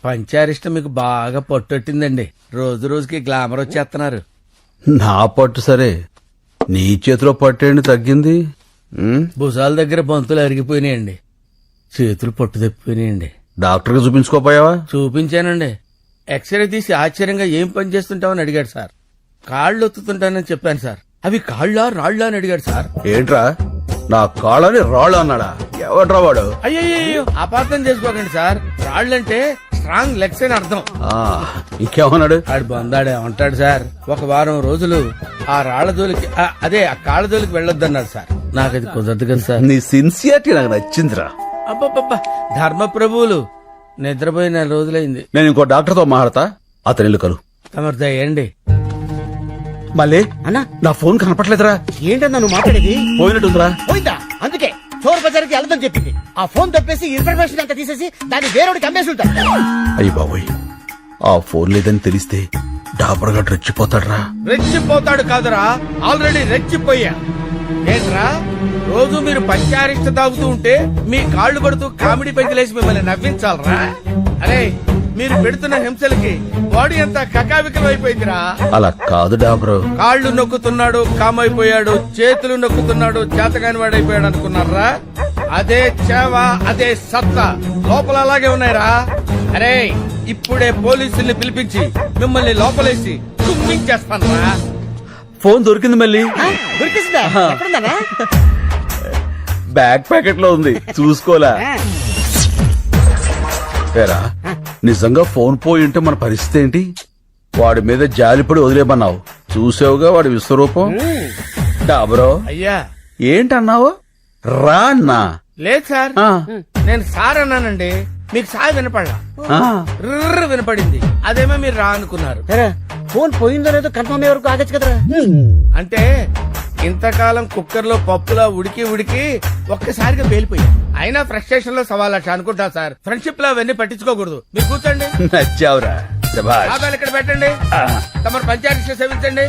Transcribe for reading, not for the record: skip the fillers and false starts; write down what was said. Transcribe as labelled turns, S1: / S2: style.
S1: పంచారిష్ట మీకు బాగా పట్టొట్టిందండి. రోజు రోజుకి గ్లామర్ వచ్చేస్తున్నారు.
S2: నా పట్టు సరే, నీ చేతిలో పట్టేండి తగ్గింది.
S1: భుజాల దగ్గర బంతులు అరిగిపోయినాయండి, చేతులు పట్టు తప్పిపోయినాయండి.
S2: డాక్టర్కి చూపించుకోపోయావా?
S1: చూపించానండి. ఎక్స్రే తీసి ఆశ్చర్యంగా ఏం పని చేస్తుంటావని అడిగాడు సార్. కాళ్ళు ఒత్తుతుంటానని చెప్పాను సార్. అవి కాళ్ళా రాళ్ళా అని అడిగాడు సార్.
S2: ఏంట్రా, నా కాళ్ళని రాళ్ళు అన్నాడా? ఎవడ్రా వాడు?
S1: అయ్యో అపార్థం చేసుకోకండి సార్. రాళ్ళంటే స్ట్రాంగ్ లెగ్స్ అని అర్థం.
S2: ఇంకేమన్నాడు?
S1: ఆడు బందాడే ఉంటాడు సార్. ఒక వారం రోజులు ఆ రాళ్ల జోలికి అదే ఆ కాళ్ళ జోలికి వెళ్ళొద్దన్నాడు సార్. నాకు అది కుదరదు కదా సార్.
S2: నీ సిన్సియారిటీ నాకు నచ్చిందిరా.
S1: అబ్బబ్బబ్బా, ధర్మ ప్రభువులు నిద్రపోయి 4 రోజులైంది.
S2: నేను ఇంకో డాక్టర్తో మాట్లాడతా, అతని ఇల్లు కలు.
S1: తమరు దయండి.
S2: మళ్ళీ
S3: అన్నా,
S2: నా ఫోన్ కనపట్లేదురా.
S3: ఏంటన్నా నువ్వు మాట్లాడేది?
S2: పోయినట్టుందిరా.
S3: పోయిందా? అందుకే చోర్ బజార్కి వెళ్దాం చెప్పింది. ఆ ఫోన్ తప్పేసి ఇన్ఫర్మేషన్ అంతా తీసేసి దాన్ని వేరేడికి అమ్మేసి ఉంటారు.
S2: అయ్యి బాబోయ్, ఆ ఫోన్ లేదని తెలిస్తే డాబర్గా రెచ్చిపోతాడ్రా.
S1: రెచ్చిపోతాడు కాదురా, ఆల్రెడీ రెచ్చిపోయా. ఏంట్రా, రోజు మీరు పంచారిష్ట తాగుతూ ఉంటే మీ కాళ్లు పడుతూ కామెడీ పెంకలేసి మిమ్మల్ని నవ్వించాలరా? అరే, మీరు పెడుతున్న హింసలకి బాడీ అంతా కకావికలం అయిపోయిందిరా.
S2: అలా కాదు డాబరు.
S1: కాళ్లు నొక్కుతున్నాడు కామైపోయాడు, చేతులు నొక్కుతున్నాడు చేతగాని వాడైపోయాడు అనుకున్నారా? అదే చేవ, అదే సత్తా లోపల అలాగే ఉన్నాయిరా. అరే, ఇప్పుడే పోలీసుల్ని పిలిపించి మిమ్మల్ని లోపలేసి కుమ్మించేస్తానరా.
S2: ఫోన్ దొరికింది మళ్ళీ.
S3: దొరికిసిందా? ఎక్కడుందన్నా?
S2: బ్యాక్ ప్యాకెట్ లో ఉంది, చూసుకోలే. ఏరా, నిజంగా ఫోన్ పోయి ఉంటే మన పరిస్థితి ఏంటి? వాడి మీద జాలిపడి వదిలేమన్నావు, చూసావుగా వాడి విశ్వరూపం. డాబరో
S1: అయ్యా,
S2: ఏంటన్నావు? రా అన్నా.
S1: లేదు సార్, నేను సార్ అన్నానండి. మీకు సార్ వినపడలా, వినపడింది. అదేమో మీరు రా అనుకున్నారు.
S3: ఫోన్ పోయిందో లేదో కన్ఫర్మ్ అయ్యే వరకు ఆగచ్చు కదరా.
S1: అంటే ఇంతకాలం కుక్కర్ లో పప్పులా ఉడికి ఉడికి ఒక్కసారిగా పేలిపోయి అయినా ఫ్రస్ట్రేషన్ లో 1,00,000 అనుకుంటా సార్. ఫ్రెండ్షిప్ లో అవన్నీ పట్టించుకోకూడదు. మీరు కూర్చోండి.
S2: నచ్చావురా.
S1: ఇక్కడ పెట్టండి. తమరు పంచాయతీ సేవించండి.